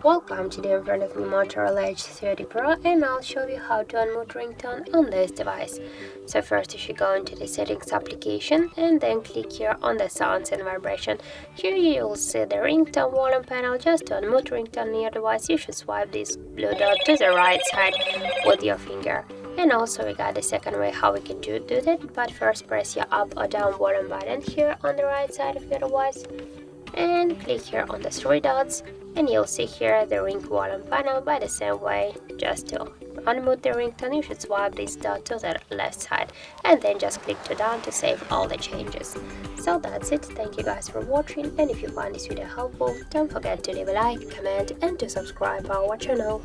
Welcome to the in front of me Motorola Edge 30 Pro, and I'll show you how to unmute ringtone on this device. So first you should go into the settings application and then click here on the sounds and vibration. Here you will see the ringtone volume panel. Just to unmute ringtone on your device, you should swipe this blue dot to the right side with your finger. And also we got the second way how we can do that, but first press your up or down volume button here on the right side of your device and click here on the three dots, and you'll see here the ring volume panel. By the same way, just to unmute the ringtone, you should swipe this dot to the left side and then just click to done to save all the changes. So that's it. Thank you guys for watching, and if you find this video helpful, don't forget to leave a like, comment and to subscribe our channel.